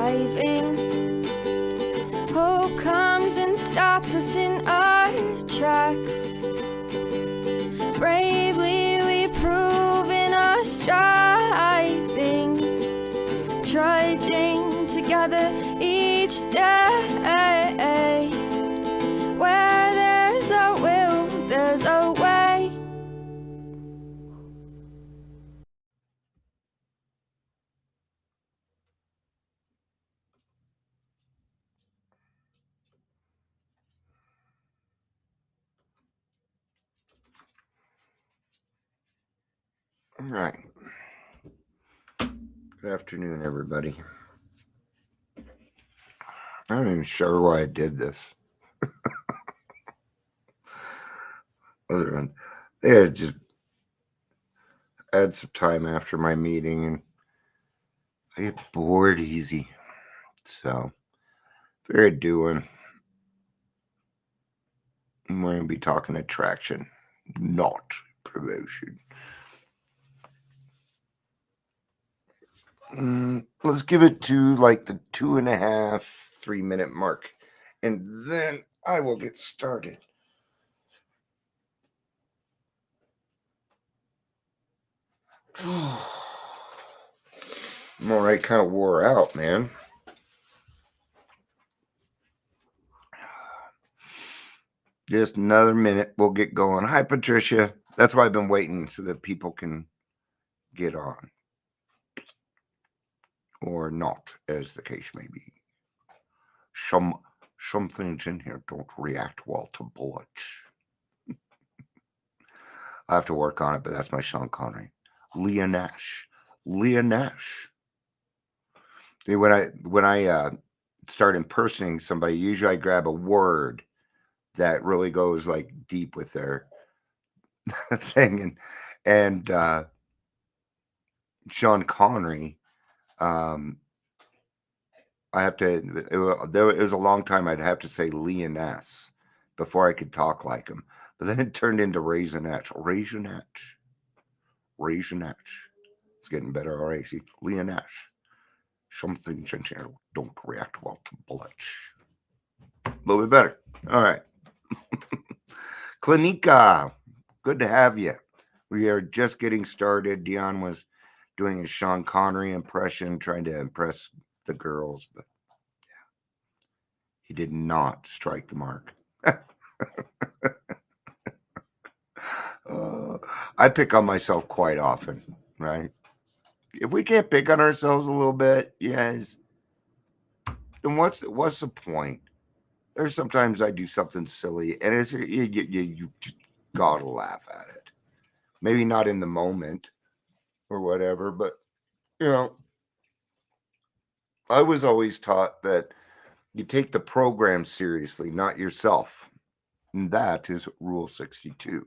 driving. Hope comes and stops us in our tracks. Bravely we prove in our striving, trudging together each day. Where there's a will, there's a way. All right. Good afternoon, everybody. I'm not even sure why I did this. Other than they just had some time after my meeting, and I get bored easy. So, very doing. We're going to be talking attraction, not promotion. Let's give it to like the 2.5, 3 minute mark, and then I will get started. I'm all right, kind of wore out, man. Just another minute, we'll get going. Hi, Patricia. That's why I've been waiting so that people can get on. Or not, as the case may be. Some things in here don't react well to bullets. I have to work on it, but that's my Sean Connery. Leah Nash. See, when I start impersonating somebody, usually I grab a word that really goes like deep with their thing, and Sean Connery. I have to. It was a long time. I'd have to say Leoness before I could talk like him. But then it turned into Raisinette. It's getting better already. See, Leoness. Some things in here don't react well to bullets. A little bit better. All right. Clinica, good to have you. We are just getting started. Dion was doing a Sean Connery impression, trying to impress the girls, but yeah, he did not strike the mark. I pick on myself quite often, right? If we can't pick on ourselves a little bit, yes, then what's the point? There's sometimes I do something silly, and you just gotta laugh at it. Maybe not in the moment or whatever, but you know, I was always taught that you take the program seriously, not yourself. And that is Rule 62.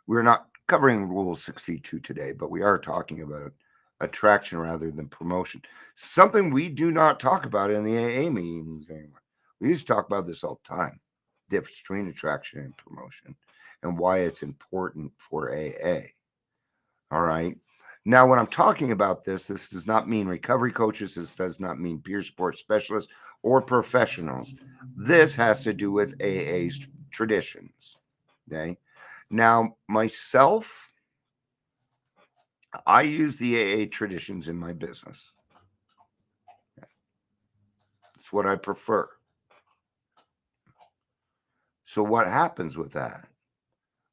We're not covering Rule 62 today, but we are talking about attraction rather than promotion. Something we do not talk about in the AA meetings anymore. We used to talk about this all the time. Difference between attraction and promotion and why it's important for AA. All right. Now, when I'm talking about this does not mean recovery coaches. This does not mean peer support specialists or professionals. This has to do with AA's traditions. Okay. Now, myself, I use the AA traditions in my business. It's what I prefer. So what happens with that?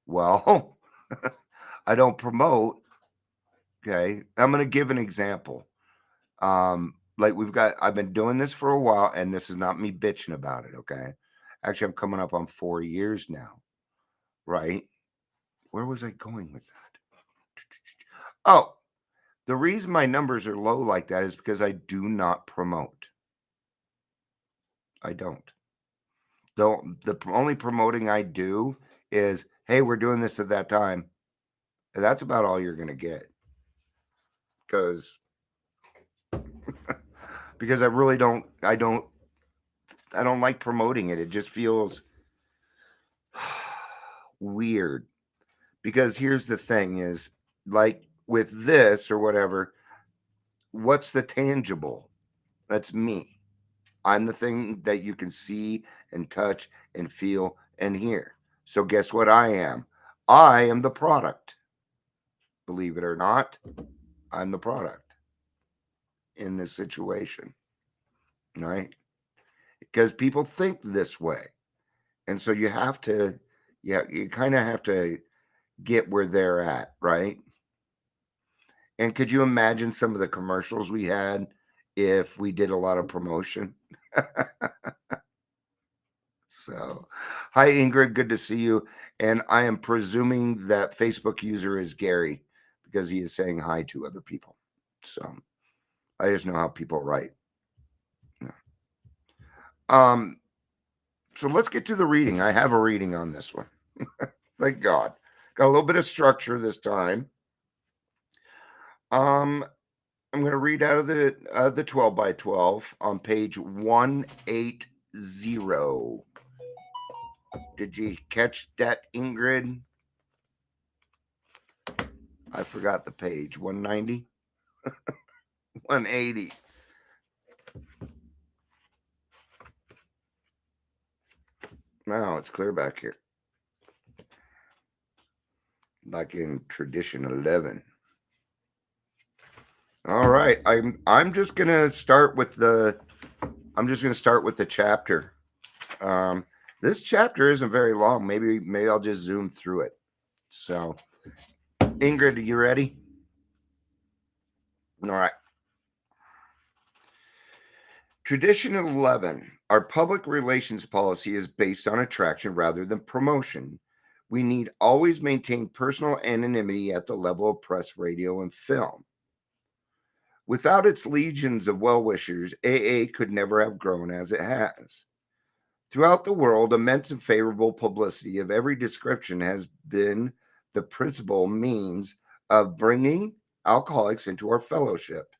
Well, I don't promote. Okay. I'm going to give an example. Like I've been doing this for a while, and this is not me bitching about it. Okay. Actually, I'm coming up on 4 years now. Right. Where was I going with that? Oh, the reason my numbers are low like that is because I do not promote. I don't. The only promoting I do is, hey, we're doing this at that time. And that's about all you're going to get. Because I really don't like promoting it. It just feels weird. Because here's the thing is, like with this or whatever, what's the tangible? That's me. I'm the thing that you can see and touch and feel and hear. So guess what I am? I am the product. Believe it or not, I'm the product in this situation, right? Because people think this way. And so you have to, yeah, you kind of have to get where they're at, right? And could you imagine some of the commercials we had if we did a lot of promotion? So, hi Ingrid, good to see you. And I am presuming that Facebook user is Gary because he is saying hi to other people. So, I just know how people write. Um, so let's get to the reading. I have a reading on this one. Thank God. Got a little bit of structure this time. I'm going to read out of the 12 by 12 on page 180. Did you catch that, Ingrid? I forgot the page. 190? 180. Now it's clear back here. Like in tradition 11. All right. I'm just gonna start with the chapter. This chapter isn't very long. Maybe I'll just zoom through it. So, Ingrid, are you ready? All right. Tradition 11. Our public relations policy is based on attraction rather than promotion. We need always maintain personal anonymity at the level of press, radio, and film. Without its legions of well-wishers, AA could never have grown as it has. Throughout the world, immense and favorable publicity of every description has been the principal means of bringing alcoholics into our fellowship.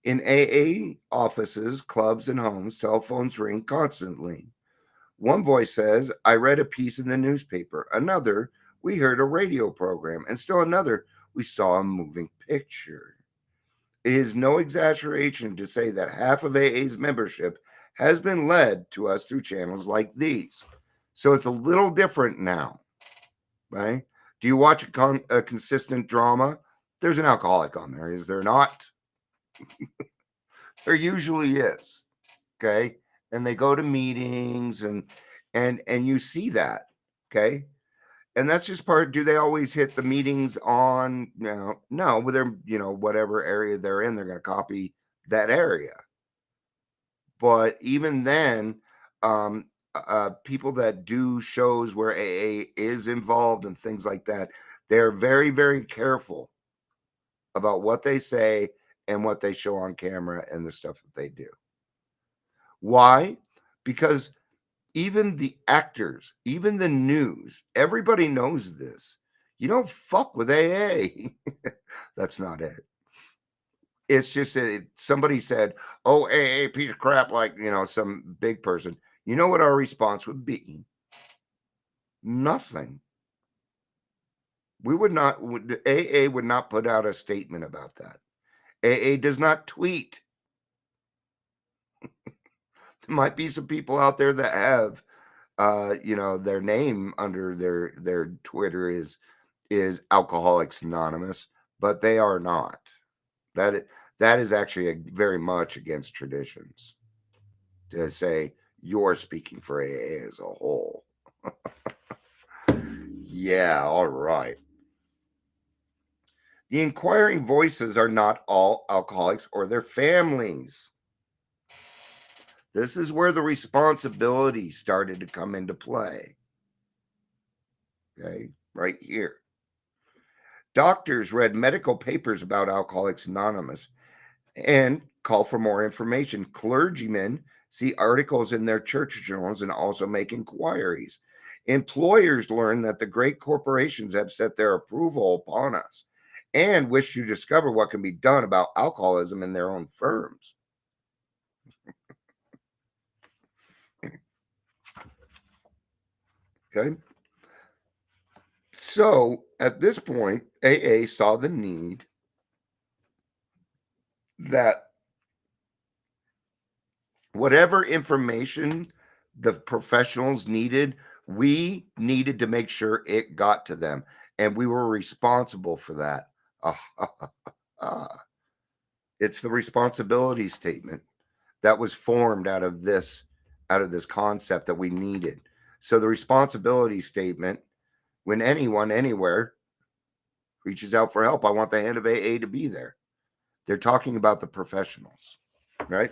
In AA offices, clubs, and homes, telephones ring constantly. One voice says, I read a piece in the newspaper. Another, we heard a radio program. And still another, we saw a moving picture. It is no exaggeration to say that half of AA's membership has been led to us through channels like these. So it's a little different now, right? Do you watch a consistent drama? There's an alcoholic on there, is there not? There usually is. Okay. And they go to meetings and you see that. Okay. And that's just part. Do they always hit the meetings on? No, with their, whatever area they're in, they're going to copy that area. But even then, people that do shows where AA is involved and things like that, they're very, very careful about what they say and what they show on camera and the stuff that they do. Why? Because even the actors, even the news, everybody knows this. You don't fuck with AA. That's not it. It's just that somebody said, oh, AA piece of crap, like, some big person. You know what our response would be? Nothing. We would not, AA would not put out a statement about that. AA does not tweet. There might be some people out there that have their name under their Twitter is Alcoholics Anonymous, but they are not. That is actually very much against traditions to say you're speaking for AA as a whole. Yeah, all right. The inquiring voices are not all alcoholics or their families. This is where the responsibility started to come into play. Okay, right here. Doctors read medical papers about Alcoholics Anonymous and call for more information. Clergymen see articles in their church journals and also make inquiries. Employers learn that the great corporations have set their approval upon us and wish to discover what can be done about alcoholism in their own firms. Okay. So at this point, AA saw the need that whatever information the professionals needed, we needed to make sure it got to them, and we were responsible for that. It's the responsibility statement that was formed out of this concept that we needed. So the responsibility statement, when anyone anywhere reaches out for help, I want the hand of AA to be there. They're talking about the professionals, right?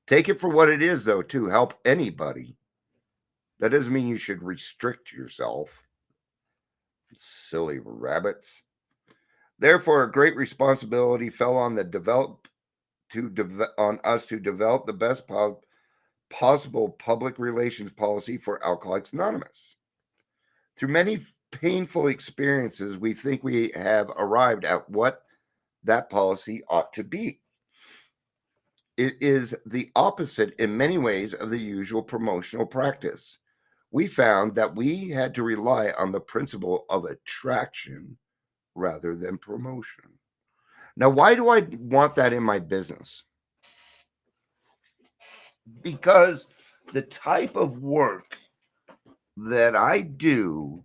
Take it for what it is, though, to help anybody. That doesn't mean you should restrict yourself. Silly rabbits. Therefore, a great responsibility fell on on us to develop the best possible public relations policy for Alcoholics Anonymous. Through many painful experiences, we think we have arrived at what that policy ought to be. It is the opposite in many ways of the usual promotional practice. We found that we had to rely on the principle of attraction rather than promotion. Now, why do I want that in my business? Because the type of work that I do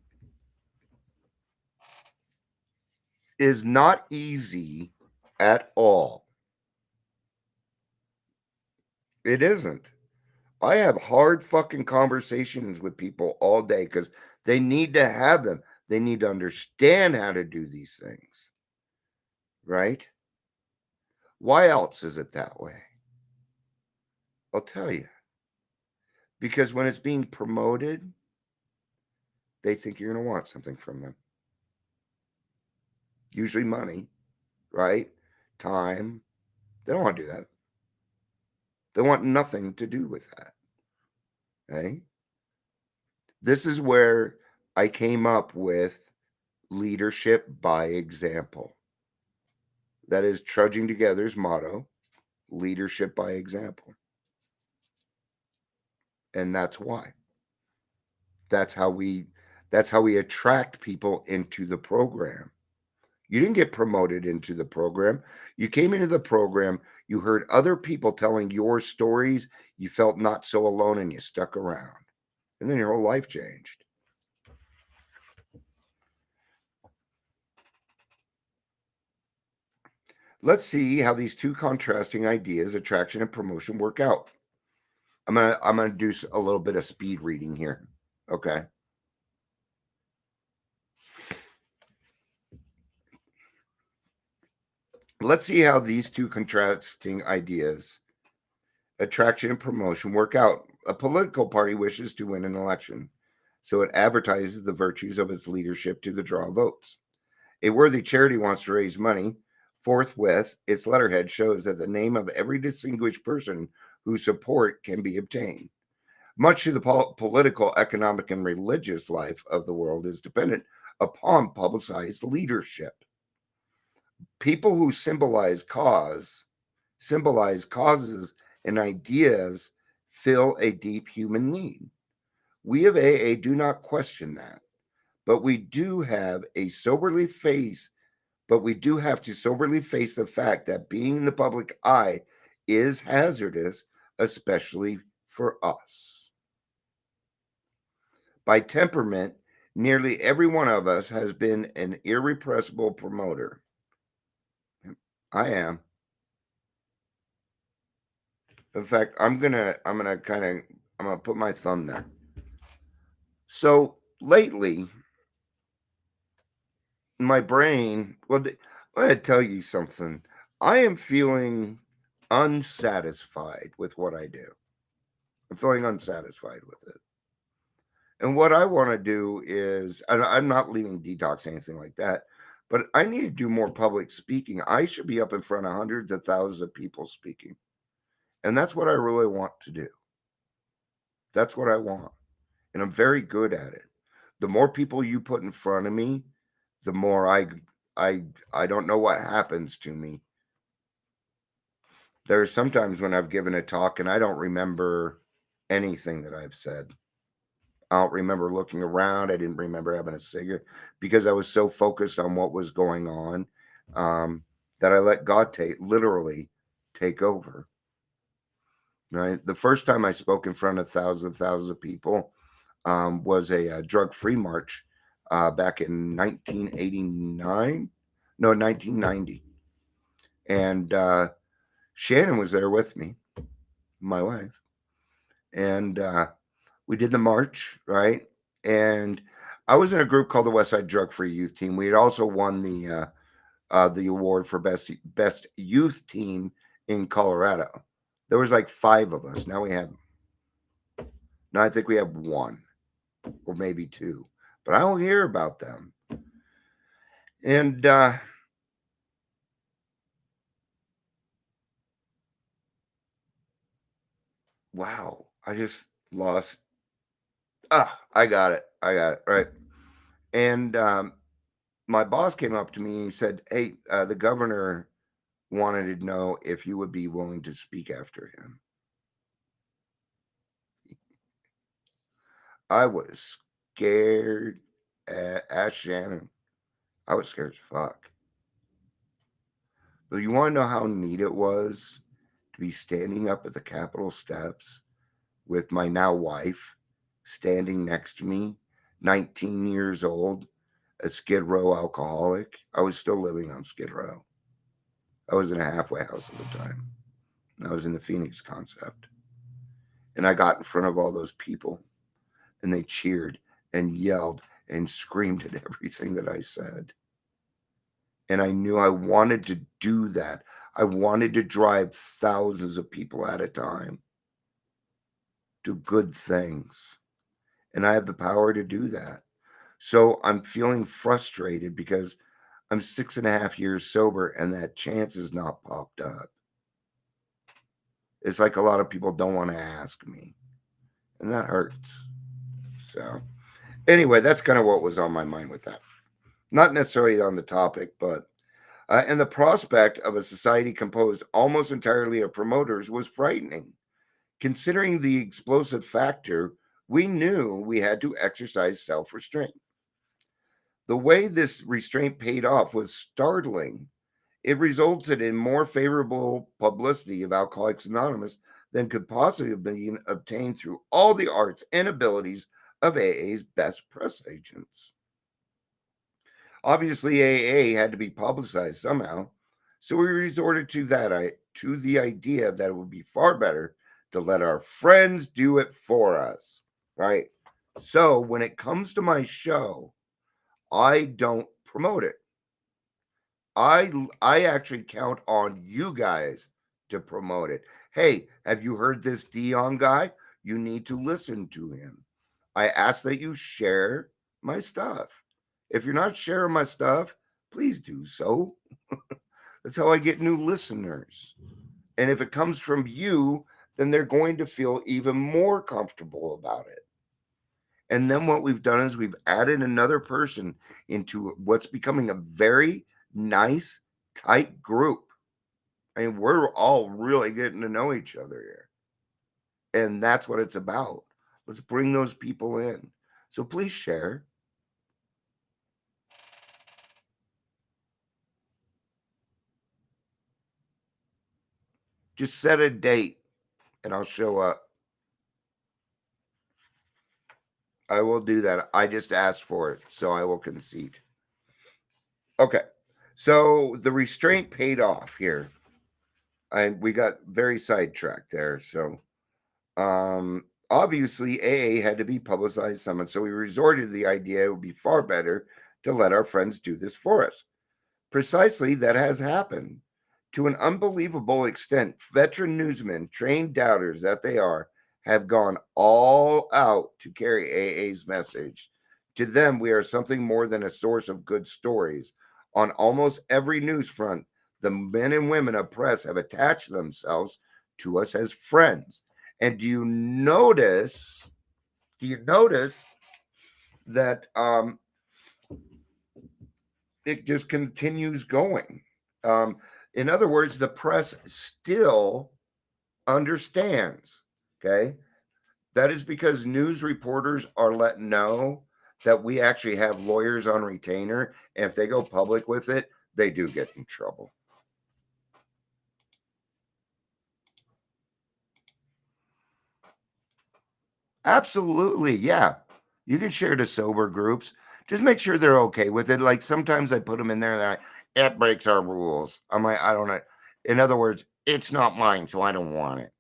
is not easy at all. It isn't. I have hard fucking conversations with people all day because they need to have them. They need to understand how to do these things. Right? Why else is it that way? I'll tell you. Because when it's being promoted, they think you're going to want something from them. Usually money, right? Time. They don't want to do that. They want nothing to do with that. Okay? This is where I came up with leadership by example. That is Trudging Together's motto, leadership by example. And that's why. That's how we attract people into the program. You didn't get promoted into the program. You came into the program, you heard other people telling your stories, you felt not so alone, and you stuck around. And then your whole life changed. Let's see how these two contrasting ideas, attraction and promotion, work out. I'm gonna do a little bit of speed reading here. Okay. Let's see how these two contrasting ideas, attraction and promotion, work out. A political party wishes to win an election, so it advertises the virtues of its leadership to the draw votes. A worthy charity wants to raise money. Forthwith, its letterhead shows that the name of every distinguished person whose support can be obtained. Much of the political, economic, and religious life of the world is dependent upon publicized leadership. People who symbolize causes and ideas fill a deep human need. We of AA do not question that, but we do have to soberly face the fact that being in the public eye is hazardous, especially for us. By temperament, nearly every one of us has been an irrepressible promoter. I am. In fact, I'm gonna put my thumb there. So lately, my brain, I'm gonna tell you something. I am feeling unsatisfied with what I do. I'm feeling unsatisfied with it. And what I want to do is, I'm not leaving detox or anything like that, but I need to do more public speaking. I should be up in front of hundreds of thousands of people speaking. And that's what I really want to do. That's what I want. And I'm very good at it. The more people you put in front of me, the more I don't know what happens to me. There's sometimes when I've given a talk and I don't remember anything that I've said. I don't remember looking around. I didn't remember having a cigarette because I was so focused on what was going on that I let God literally take over. right? The first time I spoke in front of thousands of people was a drug-free march back in 1989. No, 1990. And Shannon was there with me, my wife. And we did the march, right? And I was in a group called the West Side Drug Free Youth Team. We had also won the award for best youth team in Colorado. There was like 5 of us. Now I think we have 1 or maybe 2, but I don't hear about them. And wow, I just lost. I got it. Right. And my boss came up to me and he said, "Hey, the governor wanted to know if you would be willing to speak after him." I was scared. Ask Shannon. I was scared as fuck. But you want to know how neat it was to be standing up at the Capitol steps with my now wife standing next to me, 19 years old, a Skid Row alcoholic. I was still living on Skid Row. I was in a halfway house at the time. I was in the Phoenix concept. And I got in front of all those people and they cheered and yelled and screamed at everything that I said. And I knew I wanted to do that. I wanted to drive thousands of people at a time to good things. And I have the power to do that. So I'm feeling frustrated because I'm 6.5 years sober and that chance has not popped up. It's like a lot of people don't want to ask me. And that hurts. So anyway, that's kind of what was on my mind with that. Not necessarily on the topic, but and the prospect of a society composed almost entirely of promoters was frightening. Considering the explosive factor, we knew we had to exercise self-restraint. The way this restraint paid off was startling. It resulted in more favorable publicity of Alcoholics Anonymous than could possibly have been obtained through all the arts and abilities of AA's best press agents. Obviously, AA had to be publicized somehow, so we resorted to the idea that it would be far better to let our friends do it for us, right? So when it comes to my show, I don't promote it. I actually count on you guys to promote it. Hey, have you heard this Dion guy? You need to listen to him. I ask that you share my stuff. If you're not sharing my stuff, please do so. That's how I get new listeners. And if it comes from you, then they're going to feel even more comfortable about it. And then what we've done is we've added another person into what's becoming a very nice, tight group. I mean, we're all really getting to know each other here. And that's what it's about. Let's bring those people in. So please share. Just set a date and I'll show up. I will do that. I just asked for it, so I will concede. Okay. So the restraint paid off here. We got very sidetracked there. So obviously AA had to be publicized somehow. So we resorted to the idea it would be far better to let our friends do this for us. Precisely that has happened. To an unbelievable extent, veteran newsmen, trained doubters that they are, have gone all out to carry AA's message. To them, we are something more than a source of good stories. On almost every news front, the men and women of press have attached themselves to us as friends. And do you notice that it just continues going? In other words, the press still understands. Okay. That is because news reporters are letting know that we actually have lawyers on retainer. And if they go public with it, they do get in trouble. Absolutely. Yeah. You can share to sober groups. Just make sure they're okay with it. Like sometimes I put them in there and they're like, it breaks our rules. I'm like, I don't know. In other words, it's not mine, so I don't want it.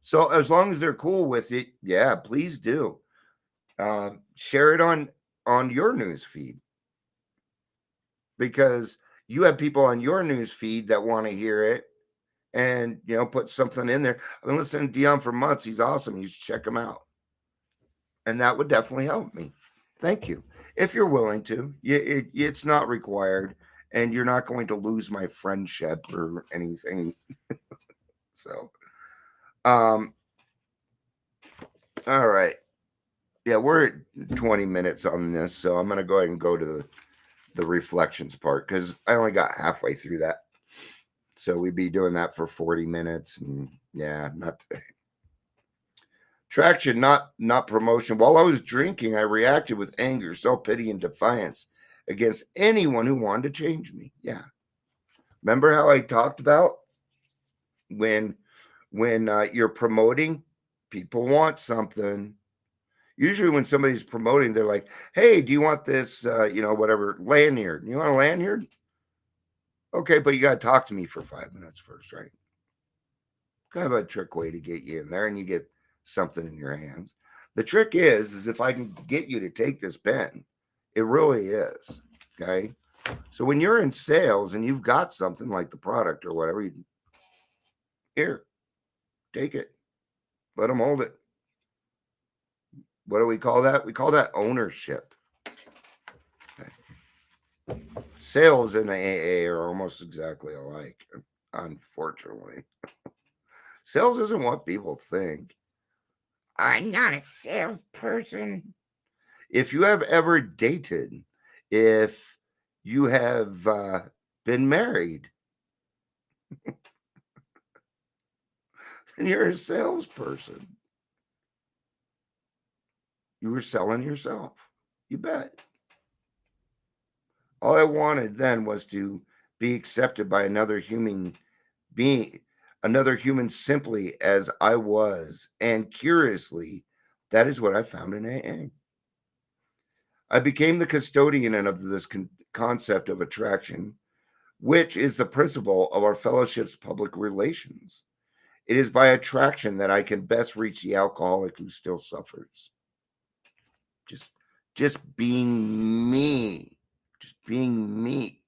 So as long as they're cool with it, yeah, please do. Share it on your news feed because you have people on your news feed that want to hear it and put something in there. I've been listening to Dion for months. He's awesome. You should check him out. And that would definitely help me. Thank you. If you're willing to, it's not required, and you're not going to lose my friendship or anything. So, um, all right. Yeah, we're at 20 minutes on this, so I'm gonna go ahead and go to the reflections part because I only got halfway through that. So we'd be doing that for 40 minutes, and yeah, not today. Traction, not promotion. While I was drinking, I reacted with anger, self-pity, and defiance against anyone who wanted to change me. Yeah. Remember how I talked about when you're promoting, people want something. Usually when somebody's promoting, they're like, hey, do you want this, whatever, lanyard? You want a lanyard? Okay, but you got to talk to me for 5 minutes first, right? Kind of a trick way to get you in there and you get something in your hands. The trick is if I can get you to take this pen, it really is. Okay. So when you're in sales and you've got something like the product or whatever, here, take it. Let them hold it. What do we call that? We call that ownership. Okay. Sales and AA are almost exactly alike, unfortunately. Sales isn't what people think. I'm not a salesperson. If you have ever dated, if you have been married, then you're a salesperson. You were selling yourself. You bet. All I wanted then was to be accepted by another human being, another human simply as I was. And curiously, that is what I found in AA. I became the custodian of this concept of attraction, which is the principle of our fellowship's public relations. It is by attraction that I can best reach the alcoholic who still suffers. Just being me. Just being me.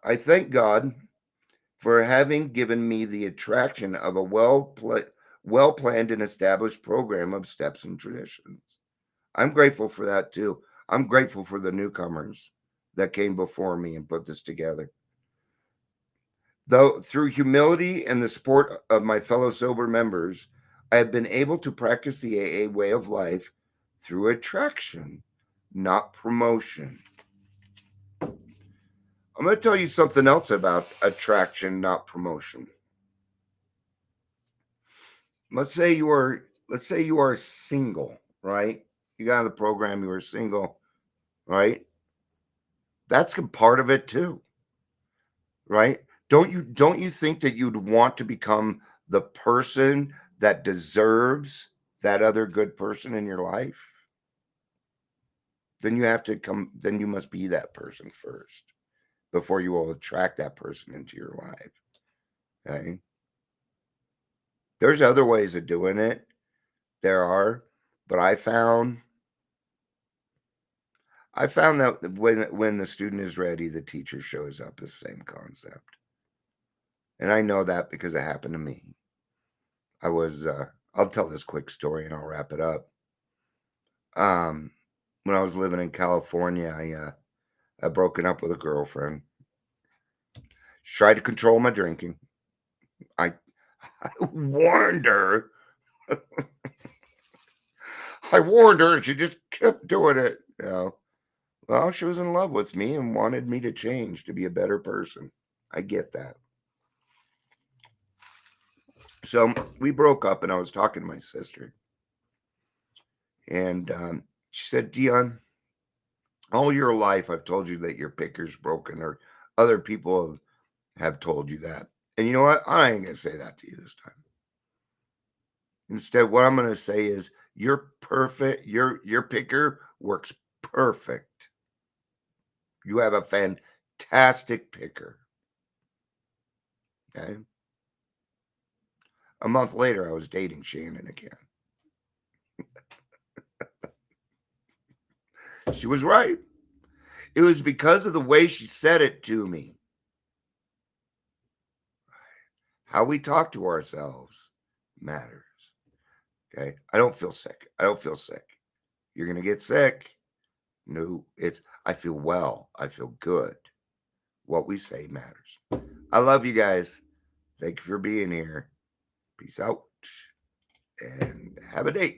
I thank God for having given me the attraction of a well planned and established program of steps and traditions. I'm grateful for that too. I'm grateful for the newcomers that came before me and put this together. Though through humility and the support of my fellow sober members, I have been able to practice the AA way of life through attraction, not promotion. I'm going to tell you something else about attraction, not promotion. Let's say you are single, right? You got on the program, you were single, right? That's a part of it too, right? Don't you think that you'd want to become the person that deserves that other good person in your life? Then you must be that person first before you will attract that person into your life. Okay? There's other ways of doing it. There are, but I found that when the student is ready, the teacher shows up. The same concept. And I know that because it happened to me. I was I'll tell this quick story and I'll wrap it up. When I was living in California, I broken up with a girlfriend. She tried to control my drinking. I warned her. I warned her. She just kept doing it. Well, she was in love with me and wanted me to change to be a better person. I get that. So we broke up, and I was talking to my sister, and she said, "Dion, all your life I've told you that your picker's broken, or other people have told you that. And you know what? I ain't going to say that to you this time. Instead, what I'm going to say is you're perfect. Your picker works perfect. You have a fantastic picker. Okay. A month later, I was dating Shannon again. She was right. It was because of the way she said it to me. How we talk to ourselves matters. Okay. I don't feel sick. I don't feel sick. You're going to get sick. No, I feel well. I feel good. What we say matters. I love you guys. Thank you for being here. Peace out and have a day.